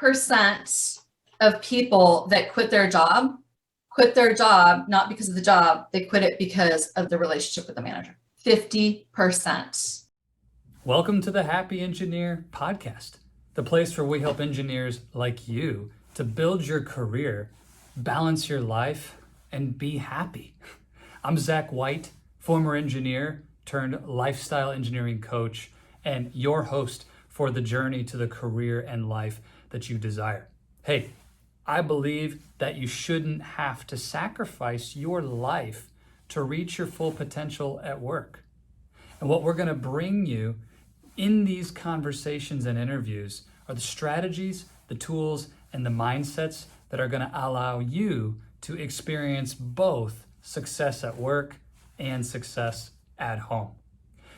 50% of people that quit their job not because of the job, they quit it because of the relationship with the manager. 50%. Welcome to the Happy Engineer podcast, the place where we help engineers like you to build your career, balance your life, and be happy. I'm Zach White, former engineer turned lifestyle engineering coach, and your host for the journey to the career and life that you desire. Hey, I believe that you shouldn't have to sacrifice your life to reach your full potential at work. And what we're going to bring you in these conversations and interviews are the strategies, the tools, and the mindsets that are going to allow you to experience both success at work and success at home.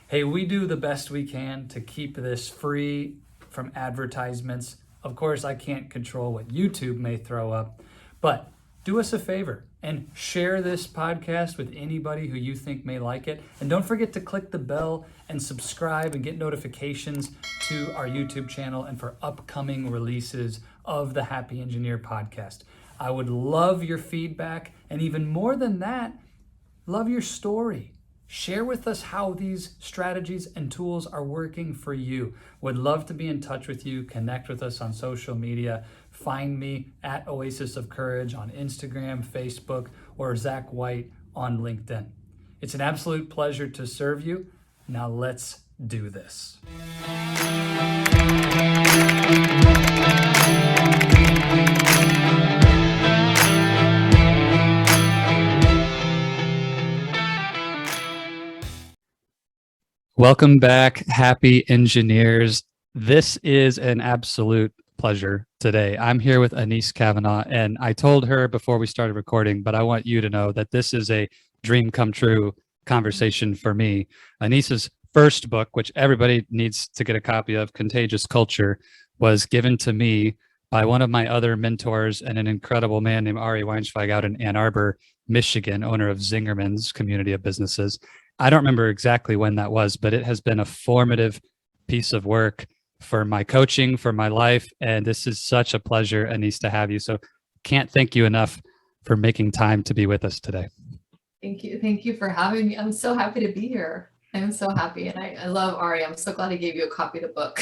Hey, we do the best we can to keep this free from advertisements. Of course, I can't control what YouTube may throw up, but do us a favor and share this podcast with anybody who you think may like it. And don't forget to click the bell and subscribe and get notifications to our YouTube channel and for upcoming releases of the Happy Engineer podcast. I would love your feedback, and even more than that, love your story. Share with us how these strategies and tools are working for you. Would love to be in touch with you. Connect with us on social media. Find me at Oasis of Courage on Instagram, Facebook, or Zach White on LinkedIn. It's an absolute pleasure to serve you. Now let's do this. Welcome back, happy engineers. This is an absolute pleasure today. I'm here with Anese Cavanaugh, and I told her before we started recording, but I want you to know that this is a dream come true conversation for me. Anese's first book, which everybody needs to get a copy of, Contagious Culture, was given to me by one of my other mentors and an incredible man named Ari Weinschweig out in Ann Arbor, Michigan, owner of Zingerman's community of businesses. I don't remember exactly when that was, but it has been a formative piece of work for my coaching, for my life. And this is such a pleasure, Anese, to have you. So can't thank you enough for making time to be with us today. Thank you. Thank you for having me. I'm so happy to be here. I'm so happy. And I love Ari. I'm so glad he gave you a copy of the book.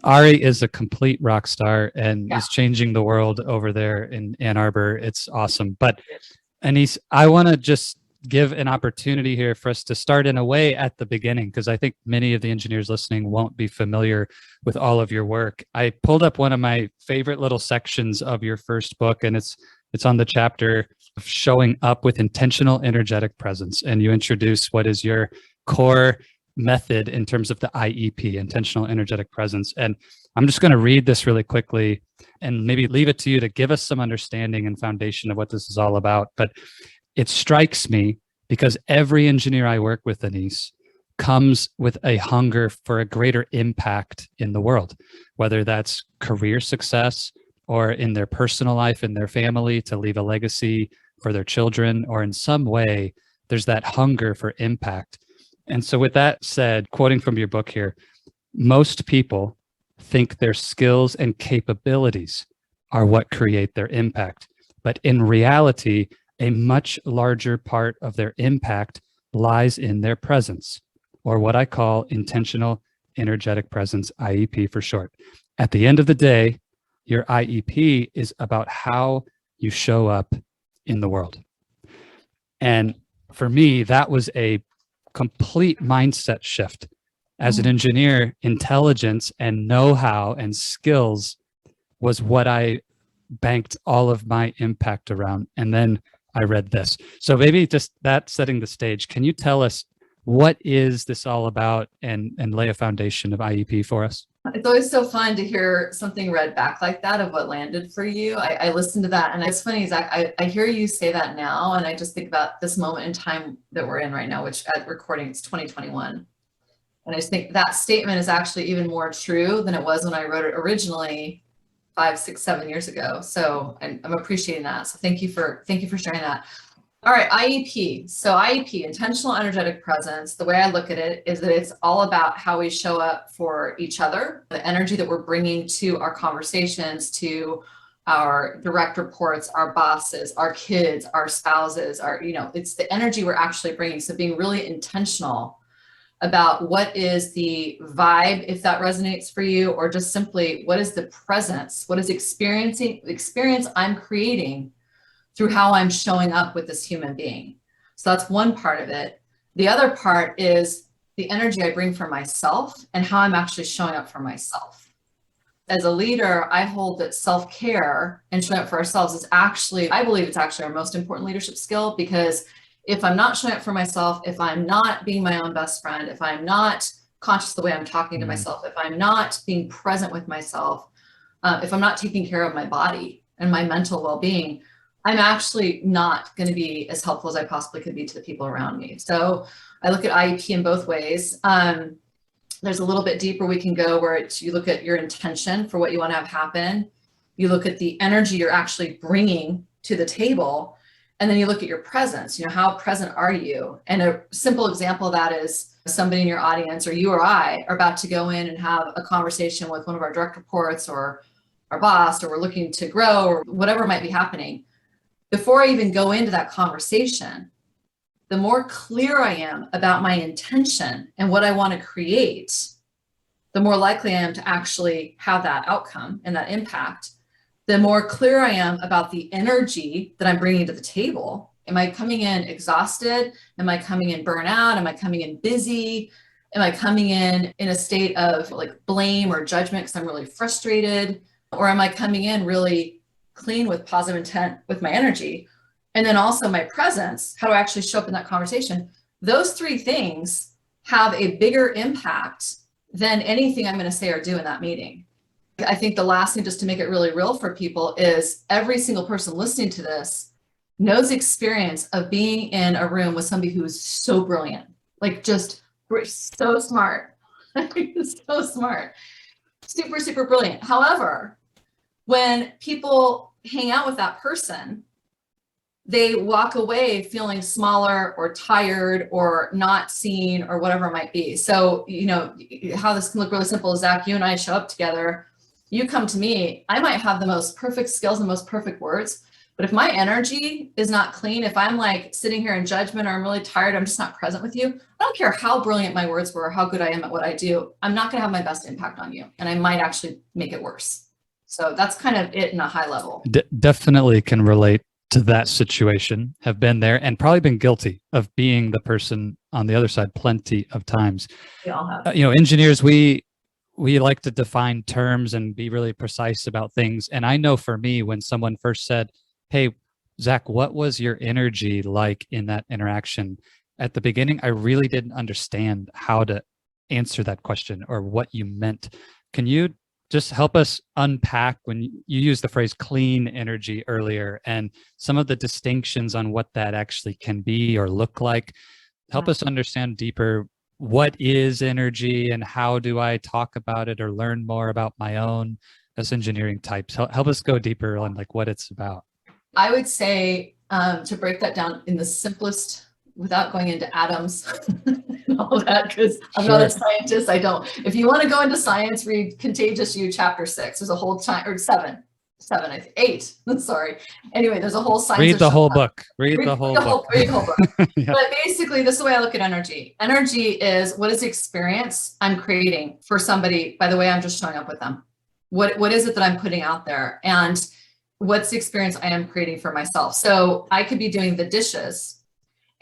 Ari is a complete rock star and is changing the world over there in Ann Arbor. It's awesome. But Anese, I want to just give an opportunity here for us to start in a way at the beginning, because I think many of the engineers listening won't be familiar with all of your work. I pulled up one of my favorite little sections of your first book, and it's on the chapter of showing up with intentional energetic presence. And you introduce what is your core method in terms of the IEP, intentional energetic presence. And I'm just going to read this really quickly and maybe leave it to you to give us some understanding and foundation of what this is all about. But it strikes me because every engineer I work with, Anese, comes with a hunger for a greater impact in the world, whether that's career success or in their personal life, in their family, to leave a legacy for their children, or in some way, there's that hunger for impact. And so with that said, quoting from your book here, most people think their skills and capabilities are what create their impact. But in reality, a much larger part of their impact lies in their presence, or what I call intentional energetic presence, IEP for short. At the end of the day, your IEP is about how you show up in the world. And for me, that was a complete mindset shift. As an engineer, intelligence and know-how and skills was what I banked all of my impact around. And then I read this. So maybe just that setting the stage, can you tell us what is this all about and lay a foundation of IEP for us? It's always so fun to hear something read back like that of what landed for you. I listened to that, and it's funny, Zach, I hear you say that now, and I just think about this moment in time that we're in right now, which at recording, it's 2021. And I just think that statement is actually even more true than it was when I wrote it originally 5, 6, 7 years ago. So I'm appreciating that. So thank you for sharing that. All right, IEP. So IEP, intentional energetic presence, the way I look at it is that it's all about how we show up for each other, the energy that we're bringing to our conversations, to our direct reports, our bosses, our kids, our spouses, it's the energy we're actually bringing. So being really intentional about what is the vibe, if that resonates for you, or just simply what is the presence, what is experience I'm creating through how I'm showing up with this human being. So that's one part of it. The other part is the energy I bring for myself and how I'm actually showing up for myself. As a leader, I hold that self-care and showing up for ourselves is actually, I believe it's actually our most important leadership skill, because if I'm not showing up for myself, if I'm not being my own best friend, if I'm not conscious the way I'm talking to myself, if I'm not being present with myself, if I'm not taking care of my body and my mental well-being, I'm actually not going to be as helpful as I possibly could be to the people around me. So I look at IEP in both ways. There's a little bit deeper we can go where you look at your intention for what you want to have happen. You look at the energy you're actually bringing to the table. And then you look at your presence, how present are you? And a simple example of that is somebody in your audience, or you or I, are about to go in and have a conversation with one of our direct reports or our boss, or we're looking to grow, or whatever might be happening. Before I even go into that conversation, the more clear I am about my intention and what I want to create, the more likely I am to actually have that outcome and that impact. The more clear I am about the energy that I'm bringing to the table. Am I coming in exhausted? Am I coming in burnout? Am I coming in busy? Am I coming in a state of like blame or judgment because I'm really frustrated? Or am I coming in really clean with positive intent with my energy? And then also my presence, how do I actually show up in that conversation? Those three things have a bigger impact than anything I'm going to say or do in that meeting. I think the last thing, just to make it really real for people, is every single person listening to this knows the experience of being in a room with somebody who is so brilliant, like just so smart, so smart, super, super brilliant. However, when people hang out with that person, they walk away feeling smaller or tired or not seen or whatever it might be. So, how this can look really simple is, Zach, you and I show up together. You come to me, I might have the most perfect skills and most perfect words, but if my energy is not clean, if I'm like sitting here in judgment, or I'm really tired, I'm just not present with you, I don't care how brilliant my words were or how good I am at what I do, I'm not going to have my best impact on you. And I might actually make it worse. So that's kind of it in a high level. Definitely can relate to that situation, have been there, and probably been guilty of being the person on the other side plenty of times. We all have. Engineers, we like to define terms and be really precise about things. And I know for me, when someone first said, "Hey, Zach, what was your energy like in that interaction?" At the beginning, I really didn't understand how to answer that question or what you meant. Can you just help us unpack, when you used the phrase clean energy earlier, and some of the distinctions on what that actually can be or look like? Help us understand deeper, what is energy and how do I talk about it or learn more about my own as engineering types? Help us go deeper on like what it's about. I would say, to break that down in the simplest, without going into atoms and all that, because I'm not a scientist. If you want to go into science, read Contagious You, chapter 6. There's a whole time, or 7, I think 8. Sorry. Anyway, there's a whole science. Read the whole book. Read the whole book. Yep. But basically, this is the way I look at energy. Energy is, what is the experience I'm creating for somebody by the way I'm just showing up with them? What is it that I'm putting out there? And what's the experience I am creating for myself? So I could be doing the dishes,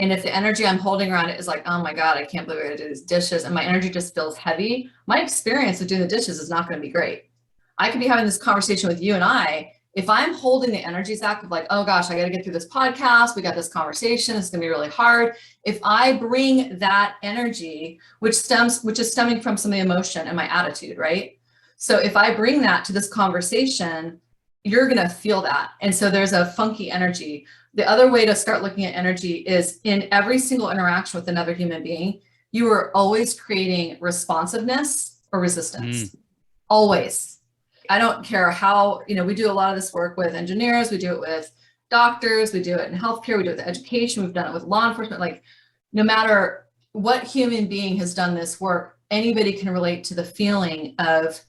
and if the energy I'm holding around it is like, oh my God, I can't believe I gotta do these dishes, and my energy just feels heavy, my experience of doing the dishes is not going to be great. I could be having this conversation with you and I, if I'm holding the energy, Zach, of like, oh gosh, I got to get through this podcast, we got this conversation, it's going to be really hard. If I bring that energy, which is stemming from some of the emotion and my attitude, right? So if I bring that to this conversation, you're going to feel that. And so there's a funky energy. The other way to start looking at energy is, in every single interaction with another human being, you are always creating responsiveness or resistance. Always. I don't care how, we do a lot of this work with engineers, we do it with doctors, we do it in healthcare, we do it with education, we've done it with law enforcement. Like, no matter what human being has done this work, anybody can relate to the feeling of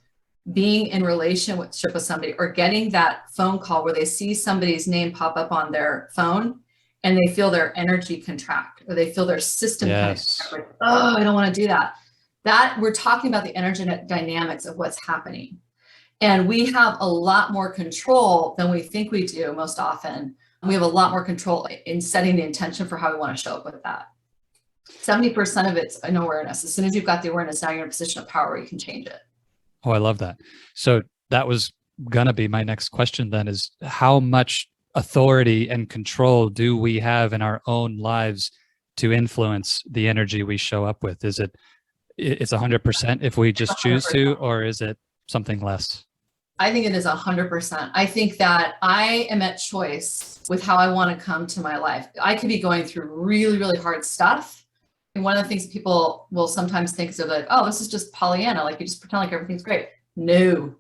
being in relationship with somebody or getting that phone call where they see somebody's name pop up on their phone and they feel their energy contract, or they feel their system kind of like, oh, I don't want to do that. That we're talking about the energetic dynamics of what's happening. And we have a lot more control than we think we do most often. We have a lot more control in setting the intention for how we want to show up with that. 70% of it's an awareness. As soon as you've got the awareness, now you're in a position of power where you can change it. Oh, I love that. So that was gonna be my next question then, is how much authority and control do we have in our own lives to influence the energy we show up with? Is it's 100% if we just choose to, or is it something less? I think it is 100%. I think that I am at choice with how I want to come to my life. I could be going through really, really hard stuff. And one of the things people will sometimes think is like, oh, this is just Pollyanna. Like, you just pretend like everything's great. No.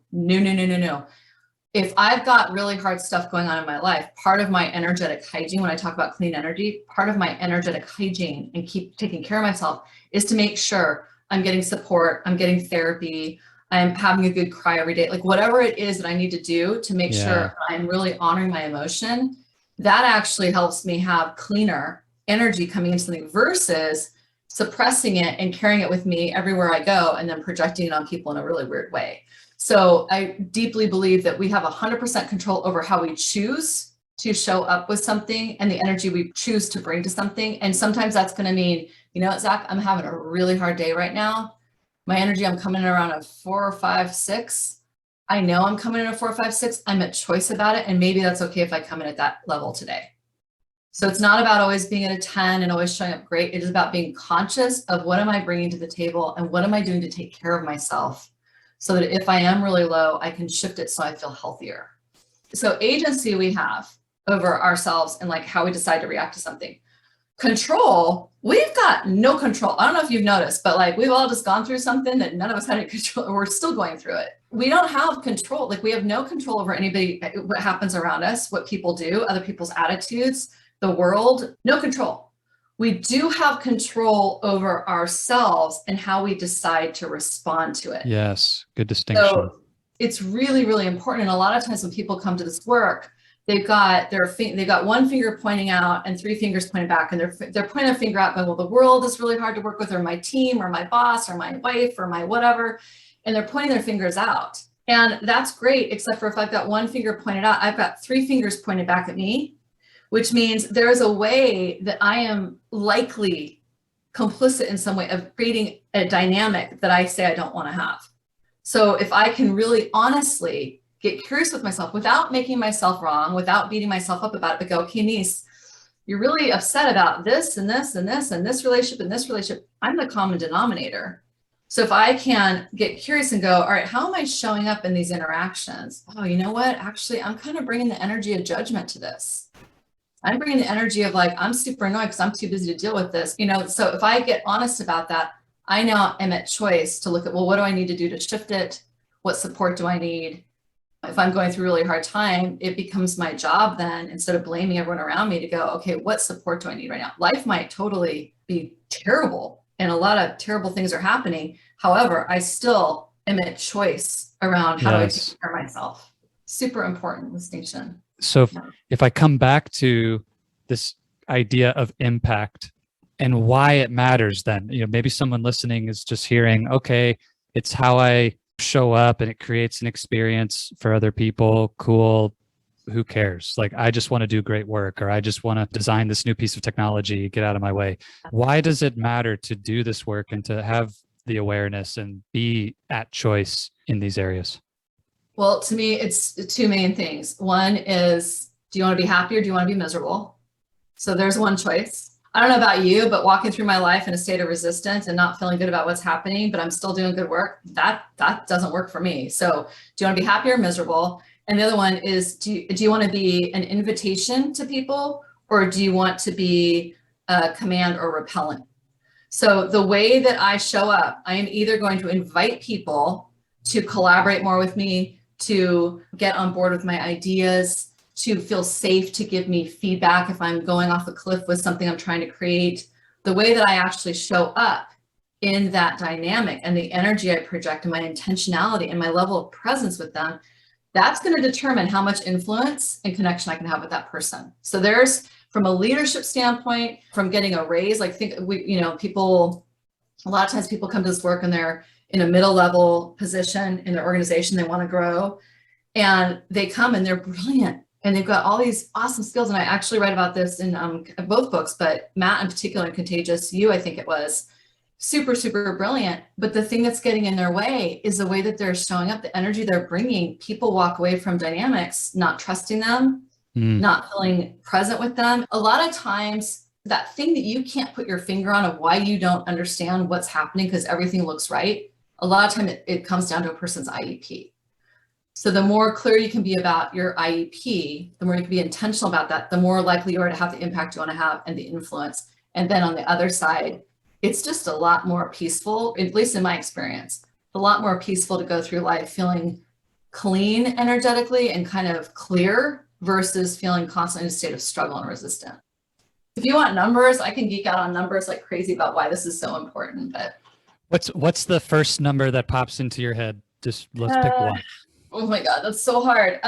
If I've got really hard stuff going on in my life, part of my energetic hygiene, when I talk about clean energy, part of my energetic hygiene and keep taking care of myself is to make sure I'm getting support, I'm getting therapy, I'm having a good cry every day, like whatever it is that I need to do to make sure I'm really honoring my emotion. That actually helps me have cleaner energy coming into something versus suppressing it and carrying it with me everywhere I go and then projecting it on people in a really weird way. So I deeply believe that we have 100% control over how we choose to show up with something and the energy we choose to bring to something. And sometimes that's going to mean, you know what, Zach, I'm having a really hard day right now. My energy, I'm coming in around a 4 or 5, 6. I know I'm coming in a 4 or 5, 6. I'm at choice about it. And maybe that's okay if I come in at that level today. So it's not about always being at a 10 and always showing up great. It is about being conscious of what am I bringing to the table and what am I doing to take care of myself so that if I am really low, I can shift it so I feel healthier. So agency we have over ourselves and like how we decide to react to something. Control, we've got no control. I don't know if you've noticed, but like we've all just gone through something that none of us had any control, and we're still going through it. We don't have control. Like we have no control over anybody, what happens around us, what people do, other people's attitudes, the world, no control. We do have control over ourselves and how we decide to respond to it. Yes, good distinction. So it's really, really important. And a lot of times when people come to this work, they've got one finger pointing out and 3 fingers pointing back, and they're pointing a finger out going, well, the world is really hard to work with, or my team, or my boss, or my wife, or my whatever. And they're pointing their fingers out. And that's great, except for if I've got one finger pointed out, I've got 3 fingers pointed back at me, which means there is a way that I am likely complicit in some way of creating a dynamic that I say I don't want to have. So if I can really honestly get curious with myself without making myself wrong, without beating myself up about it, but go, okay, Anese, you're really upset about this and this and this and this relationship and this relationship. I'm the common denominator. So if I can get curious and go, all right, how am I showing up in these interactions? Oh, you know what? Actually, I'm kind of bringing the energy of judgment to this. I'm bringing the energy of like, I'm super annoyed because I'm too busy to deal with this. So if I get honest about that, I now am at choice to look at, well, what do I need to do to shift it? What support do I need? If I'm going through a really hard time, it becomes my job then, instead of blaming everyone around me, to go, okay, what support do I need right now? Life might totally be terrible and a lot of terrible things are happening. However, I still am at choice around how do I take care of myself. Super important distinction. So if I come back to this idea of impact and why it matters, then, maybe someone listening is just hearing, okay, it's how I show up and it creates an experience for other people. Cool. Who cares? Like, I just want to do great work, or I just want to design this new piece of technology, get out of my way. Why does it matter to do this work and to have the awareness and be at choice in these areas? Well, to me, it's 2 main things. One is, do you want to be happy or do you want to be miserable? So there's one choice. I don't know about you, but walking through my life in a state of resistance and not feeling good about what's happening, but I'm still doing good work, that doesn't work for me. So do you want to be happy or miserable? And the other one is, do you want to be an invitation to people, or do you want to be a command or repellent? So the way that I show up, I am either going to invite people to collaborate more with me, to get on board with my ideas, to feel safe to give me feedback if I'm going off a cliff with something I'm trying to create. The way that I actually show up in that dynamic and the energy I project and my intentionality and my level of presence with them, that's going to determine how much influence and connection I can have with that person. So there's, from a leadership standpoint, from getting a raise, like people, a lot of times people come to this work and they're in a middle level position in their organization, they want to grow, and they come and they're brilliant and they've got all these awesome skills. And I actually write about this in both books, but Matt in particular in Contagious You, I think it was, super, super brilliant. But the thing that's getting in their way is the way that they're showing up, the energy they're bringing. People walk away from dynamics, not trusting them, not feeling present with them. A lot of times that thing that you can't put your finger on of why you don't understand what's happening because everything looks right. A lot of time it comes down to a person's IEP. So the more clear you can be about your IEP, the more you can be intentional about that, the more likely you are to have the impact you want to have and the influence. And then on the other side, it's just a lot more peaceful, at least in my experience, a lot more peaceful to go through life feeling clean energetically and kind of clear versus feeling constantly in a state of struggle and resistance. If you want numbers, I can geek out on numbers like crazy about why this is so important. But what's the first number that pops into your head? Just let's pick one. Oh my God, that's so hard.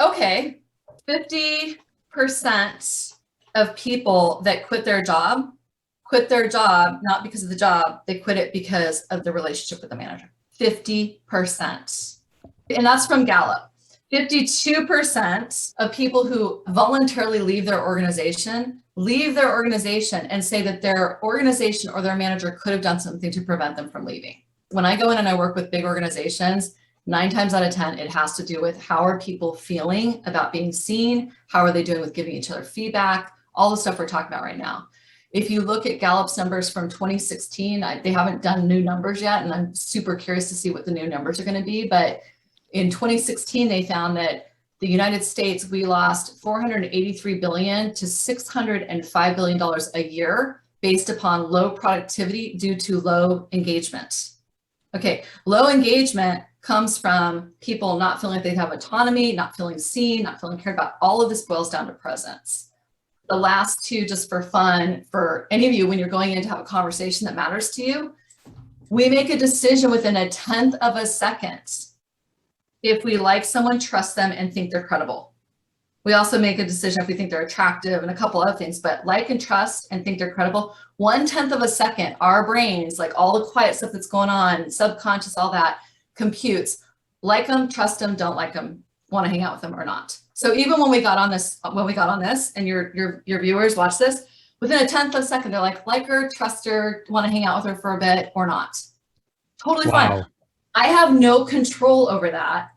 Okay, 50% of people that quit their job not because of the job, they quit it because of the relationship with the manager. 50%. And that's from Gallup. 52% of people who voluntarily leave their organization and say that their organization or their manager could have done something to prevent them from leaving. When I go in and I work with big organizations, 9 times out of 10, it has to do with how are people feeling about being seen? How are they doing with giving each other feedback? All the stuff we're talking about right now. If you look at Gallup's numbers from 2016, they haven't done new numbers yet, and I'm super curious to see what the new numbers are going to be. But in 2016, they found that the United States, we lost $483 billion to $605 billion a year based upon low productivity due to low engagement. Okay, low engagement comes from people not feeling like they have autonomy, not feeling seen, not feeling cared about. All of this boils down to presence. The last two, just for fun, for any of you, when you're going in to have a conversation that matters to you, we make a decision within 1/10 of a second if we like someone, trust them, and think they're credible. We also make a decision if we think they're attractive and a couple other things, but like and trust and think they're credible. 1/10 of a second, our brains, like all the quiet stuff that's going on, subconscious, all that, computes. Like them, trust them, don't like them, want to hang out with them or not. So even when we got on this, and your viewers watch this, within 1/10 of a second, they're like her, trust her, want to hang out with her for a bit or not. Totally fine. I have no control over that.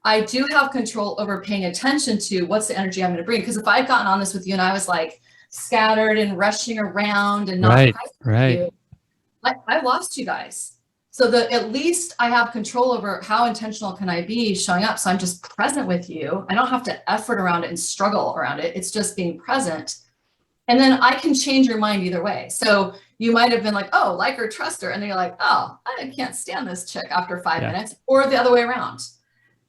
I do have control over paying attention to what's the energy I'm going to bring. Because if I'd gotten on this with you and I was like scattered and rushing around and not present with you, I lost you guys. So that at least I have control over how intentional can I be showing up. So I'm just present with you. I don't have to effort around it and struggle around it. It's just being present. And then I can change your mind either way. So you might have been like, oh, like her, trust her. And then you're like, oh, I can't stand this chick after 5 minutes, or the other way around.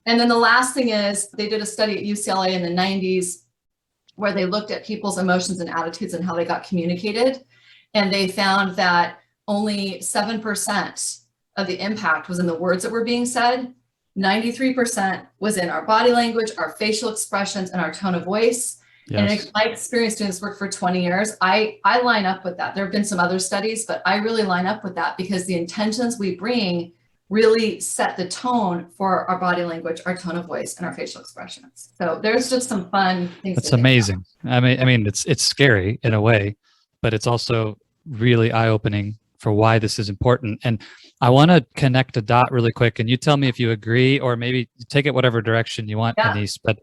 And then the last thing is they did a study at UCLA in the 90s where they looked at people's emotions and attitudes and how they got communicated. And they found that only 7% of the impact was in the words that were being said. 93% was in our body language, our facial expressions, and our tone of voice. Yes. And in my experience doing this work for 20 years, I line up with that. There have been some other studies, but I really line up with that because the intentions we bring really set the tone for our body language, our tone of voice, and our facial expressions. So there's just some fun things. That's amazing. I mean, it's scary in a way, but it's also really eye-opening for why this is important. And I want to connect a dot really quick, and you tell me if you agree or maybe take it whatever direction you want, Anese. But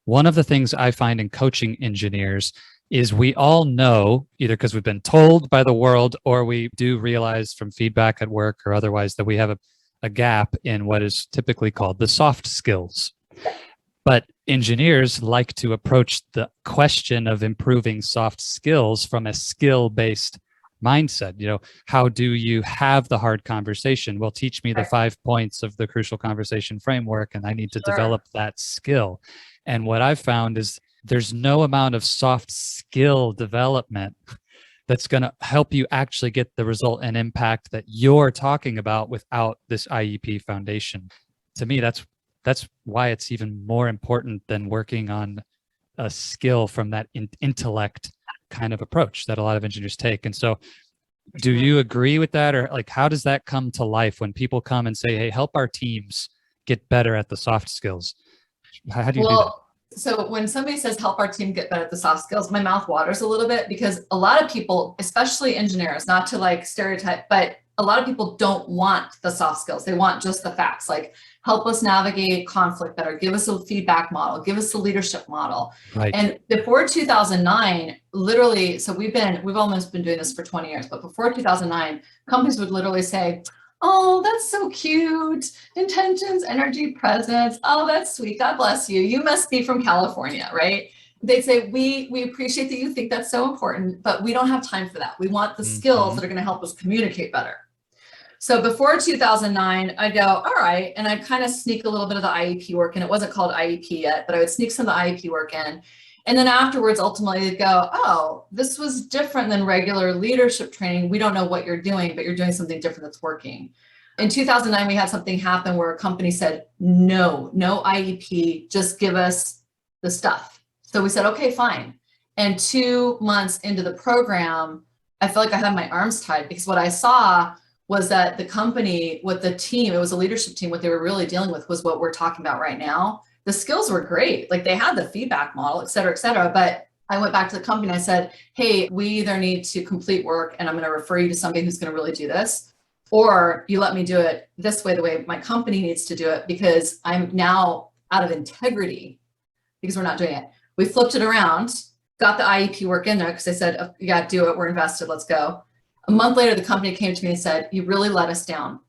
one of the things I find in coaching engineers is we all know, either because we've been told by the world or we do realize from feedback at work or otherwise, that we have a gap in what is typically called the soft skills. But engineers like to approach the question of improving soft skills from a skill-based mindset. How do you have the hard conversation? Well, teach me the 5 points of the crucial conversation framework, and I need to develop that skill. And what I've found is there's no amount of soft skill development that's going to help you actually get the result and impact that you're talking about without this IEP foundation. To me, that's why it's even more important than working on a skill from that intellect kind of approach that a lot of engineers take. And so, do you agree with that? Or like, how does that come to life when people come and say, hey, help our teams get better at the soft skills? How do you do that? So when somebody says help our team get better at the soft skills, my mouth waters a little bit, because a lot of people, especially engineers, not to like stereotype, but a lot of people don't want the soft skills. They want just the facts, like help us navigate conflict better, give us a feedback model, give us a leadership model. Right. And before 2009, literally, so we've almost been doing this for 20 years, but before 2009, companies would literally say, oh, that's so cute. Intentions, energy, presence. Oh, that's sweet. God bless you. You must be from California, right? They'd say, we appreciate that you think that's so important, but we don't have time for that. We want the skills that are going to help us communicate better. So before 2009, I'd go, all right. And I'd kind of sneak a little bit of the IEP work in. It wasn't called IEP yet, but I would sneak some of the IEP work in. And then afterwards, ultimately, they'd go, oh, this was different than regular leadership training. We don't know what you're doing, but you're doing something different that's working. In 2009, we had something happen where a company said, no IEP, just give us the stuff. So we said, okay, fine. And 2 months into the program, I felt like I had my arms tied, because what I saw was that the company, what the team, it was a leadership team, what they were really dealing with was what we're talking about right now. The skills were great. Like they had the feedback model, et cetera, but I went back to the company and I said, hey, we either need to complete work and I'm going to refer you to somebody who's going to really do this, or you let me do it this way, the way my company needs to do it, because I'm now out of integrity because we're not doing it. We flipped it around, got the IEP work in there because they said, oh, you got to do it. We're invested. Let's go. A month later, the company came to me and said, you really let us down.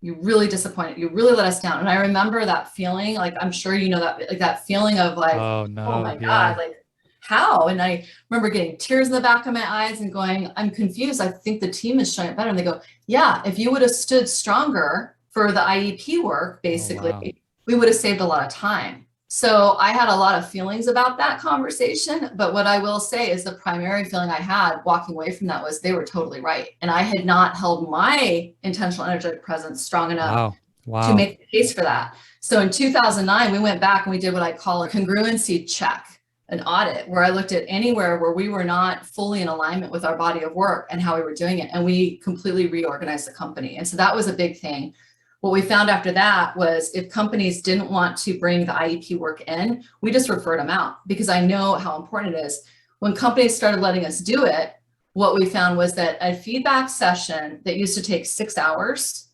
You really disappointed. You really let us down. And I remember that feeling, like, I'm sure you know that, like that feeling of like, oh my God, like how? And I remember getting tears in the back of my eyes and going, I'm confused. I think the team is showing it better. And they go, yeah, if you would have stood stronger for the IEP work, basically, we would have saved a lot of time. So I had a lot of feelings about that conversation, but what I will say is the primary feeling I had walking away from that was they were totally right. And I had not held my intentional energetic presence strong enough to make the case for that. So in 2009, we went back and we did what I call a congruency check, an audit, where I looked at anywhere where we were not fully in alignment with our body of work and how we were doing it. And we completely reorganized the company. And so that was a big thing. What we found after that was if companies didn't want to bring the IEP work in, we just referred them out, because I know how important it is. When companies started letting us do it, what we found was that a feedback session that used to take 6 hours,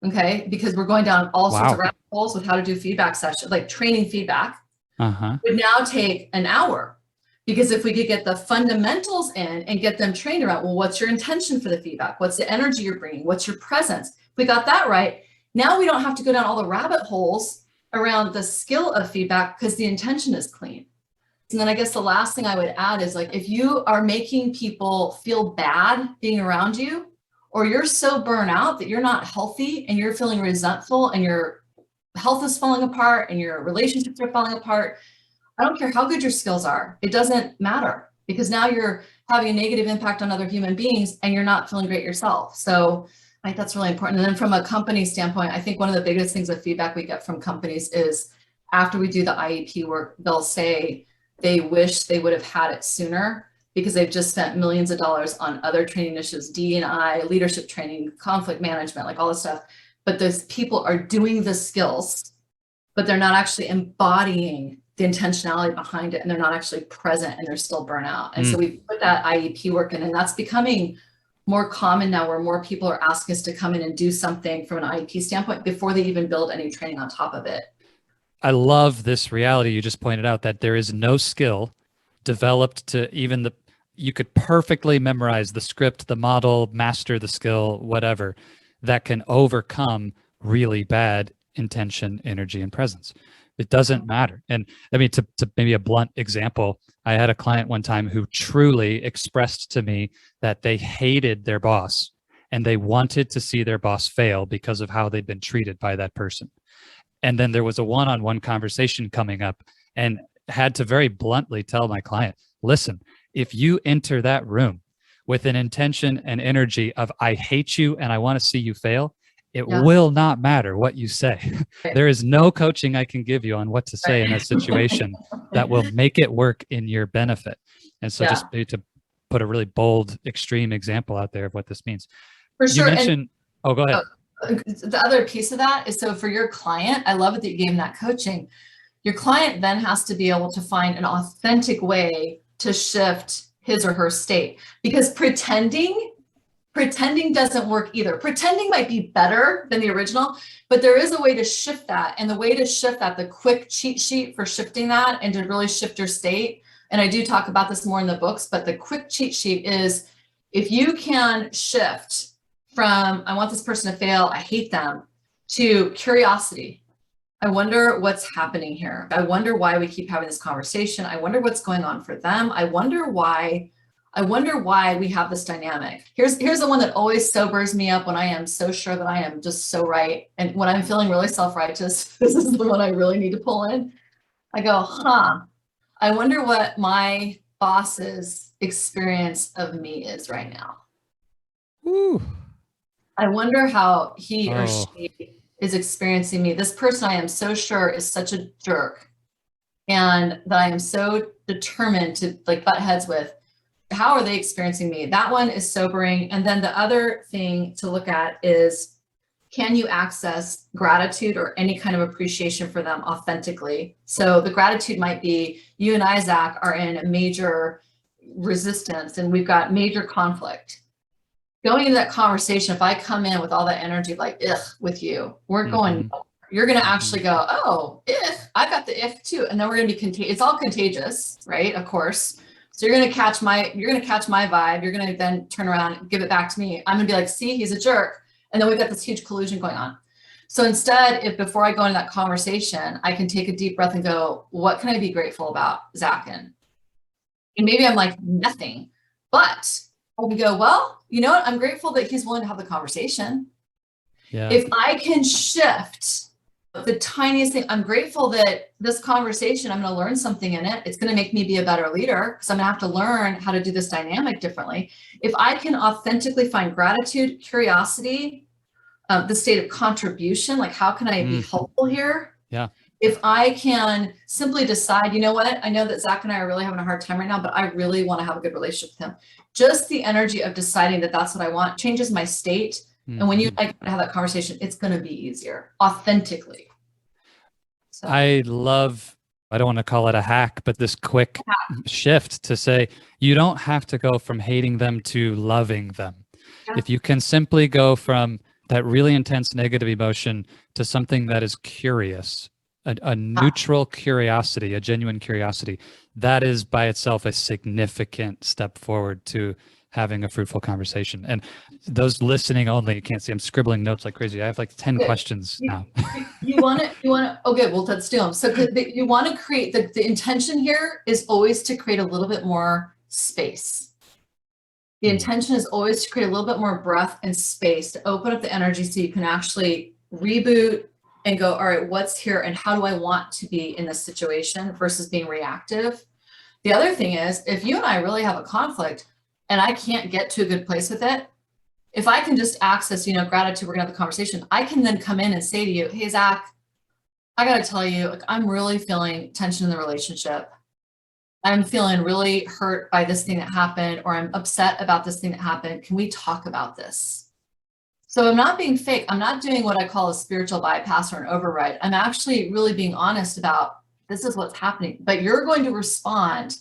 okay, because we're going down all sorts of rabbit holes with how to do feedback sessions, like training feedback, would now take an hour. Because if we could get the fundamentals in and get them trained around, well, what's your intention for the feedback? What's the energy you're bringing? What's your presence? If we got that right, now we don't have to go down all the rabbit holes around the skill of feedback because the intention is clean. And then I guess the last thing I would add is, like, if you are making people feel bad being around you, or you're so burnt out that you're not healthy and you're feeling resentful and your health is falling apart and your relationships are falling apart, I don't care how good your skills are. It doesn't matter, because now you're having a negative impact on other human beings and you're not feeling great yourself. So I think that's really important. And then from a company standpoint, I think one of the biggest things of feedback we get from companies is after we do the IEP work, they'll say they wish they would have had it sooner because they've just spent millions of dollars on other training initiatives, D&I, leadership training, conflict management, like all this stuff. But those people are doing the skills, but they're not actually embodying the intentionality behind it, and they're not actually present, and they're still burnt out. And so we put that IEP work in, and that's becoming more common now, where more people are asking us to come in and do something from an IEP standpoint before they even build any training on top of it. I love this reality you just pointed out, that there is no skill developed to even you could perfectly memorize the script, the model, master the skill, whatever, that can overcome really bad intention, energy, and presence. It doesn't matter. And I mean, to maybe a blunt example, I had a client one time who truly expressed to me that they hated their boss and they wanted to see their boss fail because of how they'd been treated by that person. And then there was a one-on-one conversation coming up, and had to very bluntly tell my client, listen, if you enter that room with an intention and energy of, I hate you and I want to see you fail, it will not matter what you say. There is no coaching I can give you on what to say in that situation that will make it work in your benefit. And so just to put a really bold, extreme example out there of what this means. For sure. You mentioned, oh, go ahead. The other piece of that is, so for your client, I love it that you gave them that coaching. Your client then has to be able to find an authentic way to shift his or her state, because pretending doesn't work either. Pretending might be better than the original, but there is a way to shift that. And the way to shift that, the quick cheat sheet for shifting that and to really shift your state, and I do talk about this more in the books, but the quick cheat sheet is, if you can shift from, I want this person to fail, I hate them, to curiosity. I wonder what's happening here. I wonder why we keep having this conversation. I wonder what's going on for them. I wonder why we have this dynamic. Here's the one that always sobers me up when I am so sure that I am just so right. And when I'm feeling really self-righteous, this is the one I really need to pull in. I go, I wonder what my boss's experience of me is right now. Ooh. I wonder how he or she is experiencing me. This person I am so sure is such a jerk, and that I am so determined to like butt heads with. How are they experiencing me? That one is sobering. And then the other thing to look at is, can you access gratitude or any kind of appreciation for them authentically? So the gratitude might be, you and I, Zach, are in a major resistance and we've got major conflict. Going into that conversation, if I come in with all that energy, like, with you, we're going, you're going to actually go, oh, I got the too. And then we're going to be contagious. It's all contagious, right? Of course. So you're going to catch my vibe. You're going to then turn around and give it back to me. I'm going to be like, see, he's a jerk. And then we've got this huge collusion going on. So instead, if before I go into that conversation, I can take a deep breath and go, what can I be grateful about, Zach? And maybe I'm like, nothing, but I can go, well, you know what? I'm grateful that he's willing to have the conversation. Yeah. If I can shift the tiniest thing, I'm grateful that this conversation, I'm going to learn something in it. It's going to make me be a better leader because I'm going to have to learn how to do this dynamic differently. If I can authentically find gratitude, curiosity, the state of contribution, like how can I be helpful here? Yeah. If I can simply decide, you know what, I know that Zach and I are really having a hard time right now, but I really want to have a good relationship with him. Just the energy of deciding that that's what I want changes my state. And when you have that conversation, it's going to be easier authentically. So. I don't want to call it a hack, but this quick shift to say, you don't have to go from hating them to loving them. Yeah. If you can simply go from that really intense negative emotion to something that is curious, a neutral curiosity, a genuine curiosity, that is by itself a significant step forward to having a fruitful conversation. And those listening only, you can't see, I'm scribbling notes like crazy. I have like 10 questions now. you want to, okay, well, let's do them. So you want to create, the intention here is always to create a little bit more space. The intention is always to create a little bit more breath and space to open up the energy so you can actually reboot and go, all right, what's here and how do I want to be in this situation versus being reactive? The other thing is, if you and I really have a conflict, and I can't get to a good place with it, if I can just access, gratitude, we're gonna have a conversation, I can then come in and say to you, hey, Zach, I gotta tell you, like, I'm really feeling tension in the relationship. I'm feeling really hurt by this thing that happened, or I'm upset about this thing that happened. Can we talk about this? So I'm not being fake. I'm not doing what I call a spiritual bypass or an override. I'm actually really being honest about this is what's happening, but you're going to respond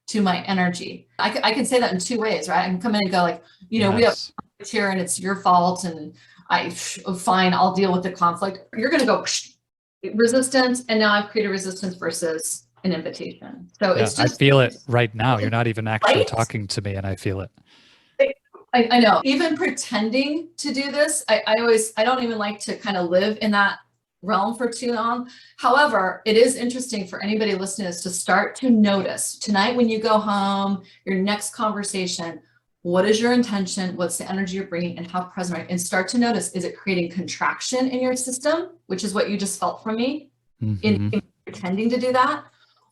to my energy. I can say that in two ways, right? I can come in and go like, we have conflict here and it's your fault and fine, I'll deal with the conflict. You're going to go resistance. And now I've created resistance versus an invitation. So it's just, I feel it right now. You're not even actually talking to me and I feel it. I know, even pretending to do this, I don't even like to kind of live in that realm for too long. However, it is interesting for anybody listening is to start to notice tonight when you go home, your next conversation, what is your intention? What's the energy you're bringing and how present are you? And start to notice, is it creating contraction in your system, which is what you just felt from me in pretending to do that?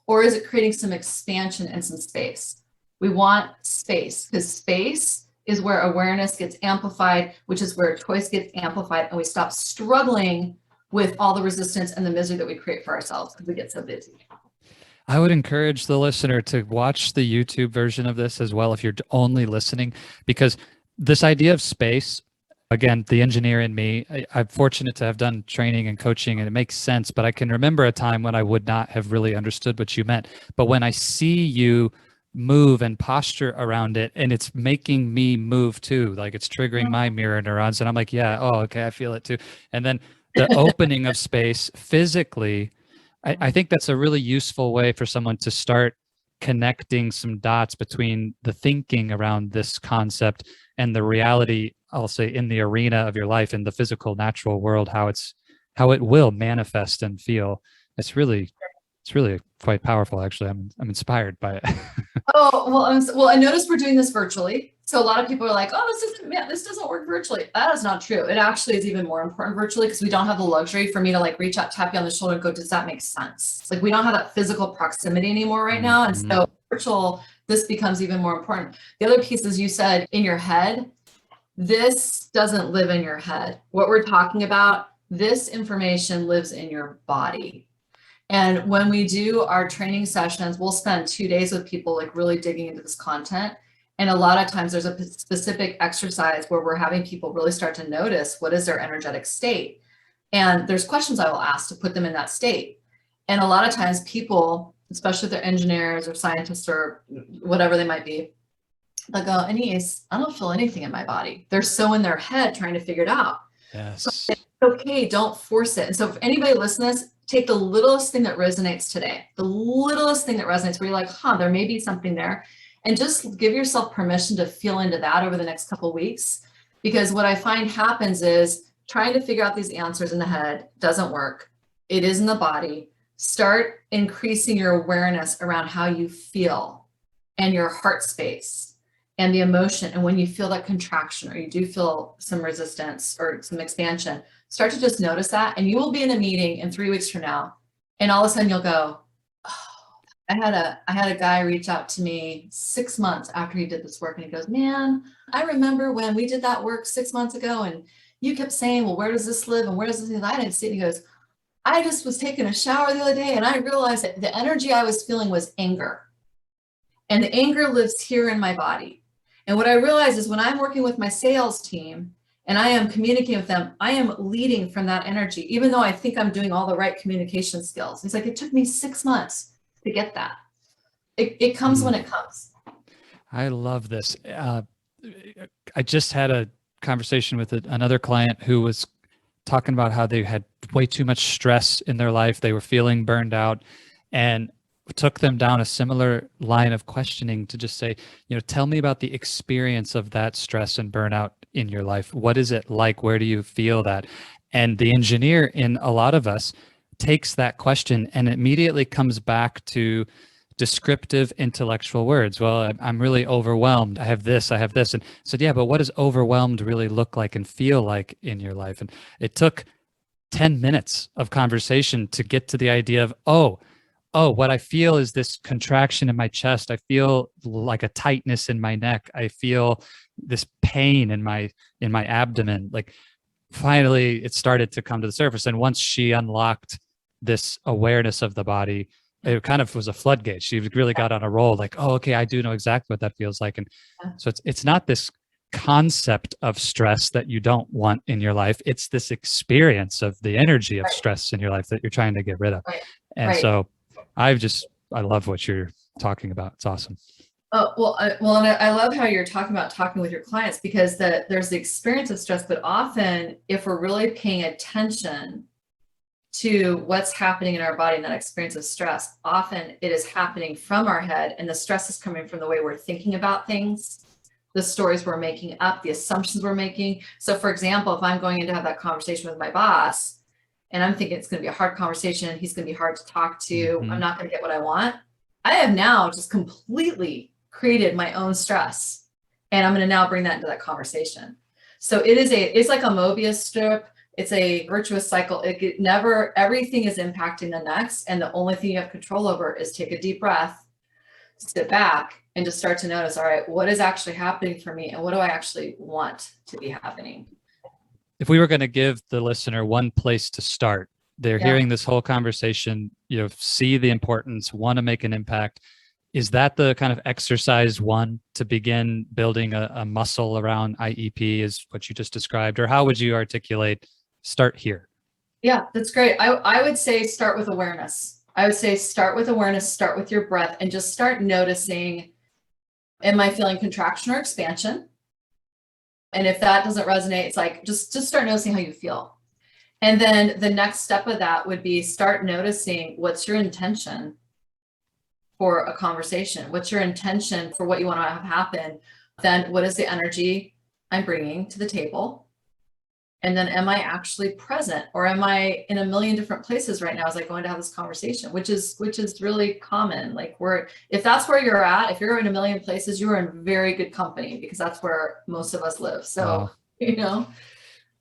Or is it creating some expansion and some space? We want space because space is where awareness gets amplified, which is where choice gets amplified, and we stop struggling with all the resistance and the misery that we create for ourselves because we get so busy. I would encourage the listener to watch the YouTube version of this as well if you're only listening, because this idea of space, again, the engineer in me, I'm fortunate to have done training and coaching and it makes sense, but I can remember a time when I would not have really understood what you meant. But when I see you move and posture around it and it's making me move too, like it's triggering my mirror neurons and I'm like, yeah, oh, okay, I feel it too. And then the opening of space physically, I think that's a really useful way for someone to start connecting some dots between the thinking around this concept and the reality, I'll say, in the arena of your life, in the physical, natural world, how it will manifest and feel. It's really quite powerful, actually. I'm inspired by it. Oh, well, I noticed we're doing this virtually. So a lot of people are like, oh, this doesn't work virtually. That is not true. It actually is even more important virtually because we don't have the luxury for me to like reach out, tap you on the shoulder and go, does that make sense? Like we don't have that physical proximity anymore right now. And so virtual, this becomes even more important. The other piece is you said in your head, this doesn't live in your head. What we're talking about, this information lives in your body. And when we do our training sessions, we'll spend 2 days with people like really digging into this content. And a lot of times there's a specific exercise where we're having people really start to notice what is their energetic state. And there's questions I will ask to put them in that state. And a lot of times people, especially if they're engineers or scientists or whatever they might be, they'll go, Anese, I don't feel anything in my body. They're so in their head trying to figure it out. Yes. So it's okay, don't force it. And so if anybody listens, take the littlest thing that resonates today, the littlest thing that resonates where you're like, there may be something there. And just give yourself permission to feel into that over the next couple of weeks. Because what I find happens is trying to figure out these answers in the head doesn't work. It is in the body. Start increasing your awareness around how you feel and your heart space and the emotion. And when you feel that contraction or you do feel some resistance or some expansion, start to just notice that. And you will be in a meeting in 3 weeks from now. And all of a sudden you'll go, I had a guy reach out to me 6 months after he did this work. And he goes, man, I remember when we did that work 6 months ago and you kept saying, well, where does this live? And where does this live? I didn't see it. And he goes, I just was taking a shower the other day and I realized that the energy I was feeling was anger. And the anger lives here in my body. And what I realized is when I'm working with my sales team and I am communicating with them, I am leading from that energy, even though I think I'm doing all the right communication skills. He's like, it took me 6 months to get that. It comes when it comes. I love this. I just had a conversation with another client who was talking about how they had way too much stress in their life. They were feeling burned out and took them down a similar line of questioning to just say, tell me about the experience of that stress and burnout in your life. What is it like? Where do you feel that? And the engineer in a lot of us takes that question and immediately comes back to descriptive intellectual words. Well, I'm really overwhelmed. I have this. And I said, yeah, but what does overwhelmed really look like and feel like in your life? And it took 10 minutes of conversation to get to the idea of, oh, what I feel is this contraction in my chest. I feel like a tightness in my neck. I feel this pain in my abdomen. Like finally it started to come to the surface. And once she unlocked this awareness of the body, it kind of was a floodgate. She really got on a roll like, oh, okay, I do know exactly what that feels like. And so it's not this concept of stress that you don't want in your life. It's this experience of the energy of stress in your life that you're trying to get rid of. And so I love what you're talking about. It's awesome. Oh, and I love how you're talking about talking with your clients because there's the experience of stress, but often if we're really paying attention to what's happening in our body and that experience of stress, often it is happening from our head and the stress is coming from the way we're thinking about things, the stories we're making up, the assumptions we're making. So for example, if I'm going in to have that conversation with my boss and I'm thinking it's going to be a hard conversation. He's going to be hard to talk to. Mm-hmm. I'm not going to get what I want. I have now just completely created my own stress, and I'm going to now bring that into that conversation. So it's like a Mobius strip. It's a virtuous cycle. Everything is impacting the next. And the only thing you have control over is take a deep breath, sit back, and just start to notice, all right, what is actually happening for me? And what do I actually want to be happening? If we were going to give the listener one place to start, they're hearing this whole conversation, see the importance, want to make an impact. Is that the kind of exercise one to begin building a muscle around IEP is what you just described? Or how would you articulate start here? Yeah, that's great. I would say start with awareness. I would say start with awareness, start with your breath, and just start noticing, am I feeling contraction or expansion? And if that doesn't resonate, it's like, just start noticing how you feel. And then the next step of that would be start noticing what's your intention for a conversation. What's your intention for what you want to have happen? Then what is the energy I'm bringing to the table? And then am I actually present, or am I in a million different places right now as I go in to have this conversation, which is really common. Like if that's where you're at, if you're in a million places, you are in very good company, because that's where most of us live. So,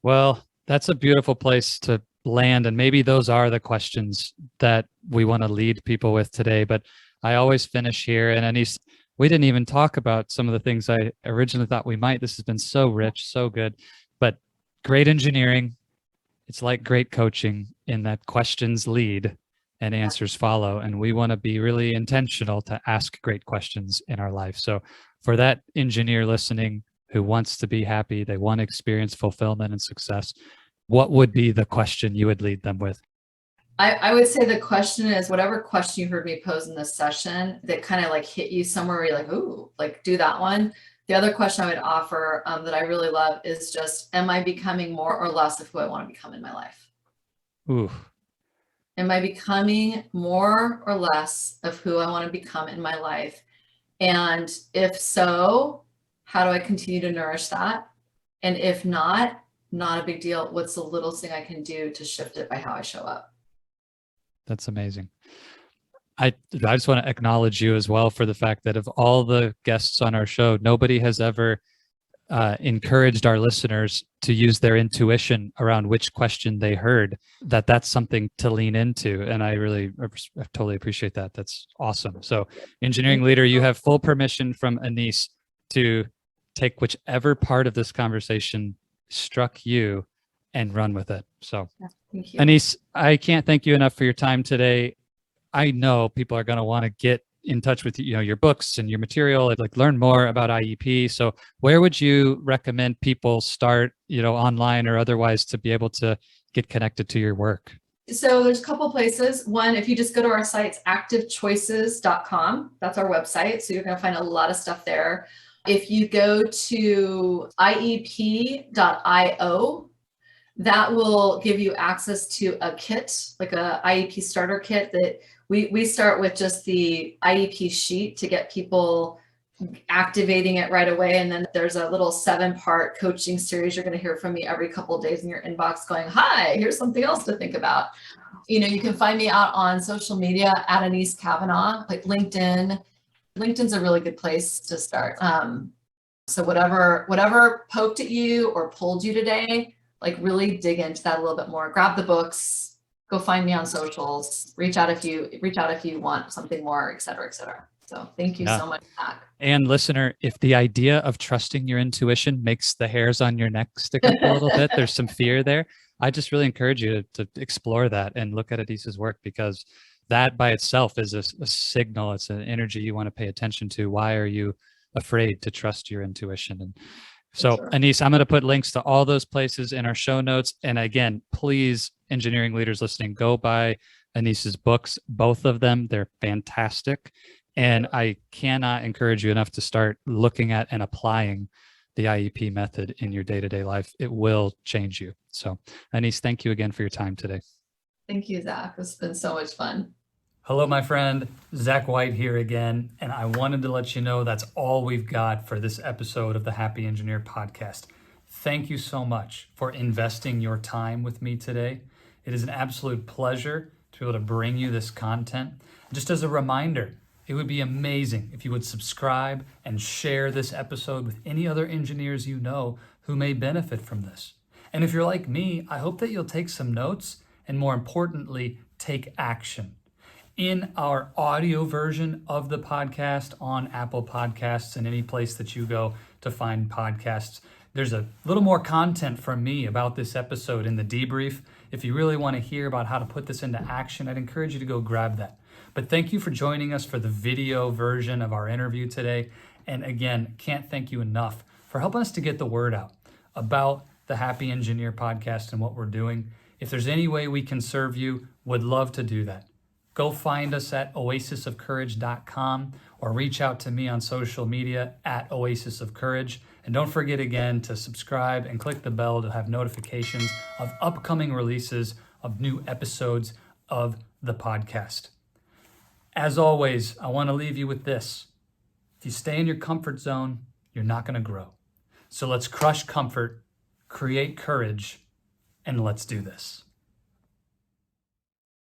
Well, that's a beautiful place to land. And maybe those are the questions that we want to lead people with today. But I always finish here. And Anese, we didn't even talk about some of the things I originally thought we might. This has been so rich, so good. But great engineering, it's like great coaching in that questions lead and answers follow. And we want to be really intentional to ask great questions in our life. So for that engineer listening who wants to be happy, they want to experience fulfillment and success, what would be the question you would lead them with? I would say the question is whatever question you heard me pose in this session that kind of like hit you somewhere where you're like, ooh, like do that one. The other question I would offer that I really love is just, am I becoming more or less of who I want to become in my life? Ooh. Am I becoming more or less of who I want to become in my life? And if so, how do I continue to nourish that? And if not a big deal. What's the little thing I can do to shift it by how I show up? That's amazing. I just want to acknowledge you as well for the fact that of all the guests on our show, nobody has ever encouraged our listeners to use their intuition around which question they heard, that's something to lean into. And I totally appreciate that. That's awesome. So engineering leader, you have full permission from Anese to take whichever part of this conversation struck you and run with it. So thank you. Anese, I can't thank you enough for your time today. I know people are going to want to get in touch with your books and your material, like learn more about IEP. So where would you recommend people start, online or otherwise, to be able to get connected to your work? So there's a couple places. One, if you just go to our site, it's activechoices.com. That's our website. So you're going to find a lot of stuff there. If you go to iep.io, that will give you access to a kit, like a IEP starter kit that we start with just the IEP sheet to get people activating it right away. And then there's a little 7-part coaching series you're going to hear from me every couple of days in your inbox going, hi, here's something else to think about. You can find me out on social media at Anese Cavanaugh, like LinkedIn. LinkedIn's a really good place to start. So whatever poked at you or pulled you today, like really dig into that a little bit more. Grab the books, go find me on socials, reach out if you want something more, et cetera, et cetera. So thank you so much, Zach. And listener, if the idea of trusting your intuition makes the hairs on your neck stick up a little bit, there's some fear there. I just really encourage you to explore that and look at Anese's work, because that by itself is a signal. It's an energy you want to pay attention to. Why are you afraid to trust your intuition? And so, sure. Anese, I'm going to put links to all those places in our show notes. And again, please, engineering leaders listening, go buy Anese's books, both of them. They're fantastic. And I cannot encourage you enough to start looking at and applying the IEP method in your day-to-day life. It will change you. So, Anese, thank you again for your time today. Thank you, Zach. It's been so much fun. Hello, my friend. Zach White here again. And I wanted to let you know that's all we've got for this episode of the Happy Engineer podcast. Thank you so much for investing your time with me today. It is an absolute pleasure to be able to bring you this content. Just as a reminder, it would be amazing if you would subscribe and share this episode with any other engineers you know who may benefit from this. And if you're like me, I hope that you'll take some notes and, more importantly, take action. In our audio version of the podcast on Apple Podcasts and any place that you go to find podcasts, there's a little more content from me about this episode in the debrief. If you really want to hear about how to put this into action, I'd encourage you to go grab that. But thank you for joining us for the video version of our interview today. And again, can't thank you enough for helping us to get the word out about the Happy Engineer podcast and what we're doing. If there's any way we can serve you, would love to do that. Go find us at oasisofcourage.com or reach out to me on social media at Oasis of Courage. And don't forget again to subscribe and click the bell to have notifications of upcoming releases of new episodes of the podcast. As always, I want to leave you with this. If you stay in your comfort zone, you're not going to grow. So let's crush comfort, create courage, and let's do this.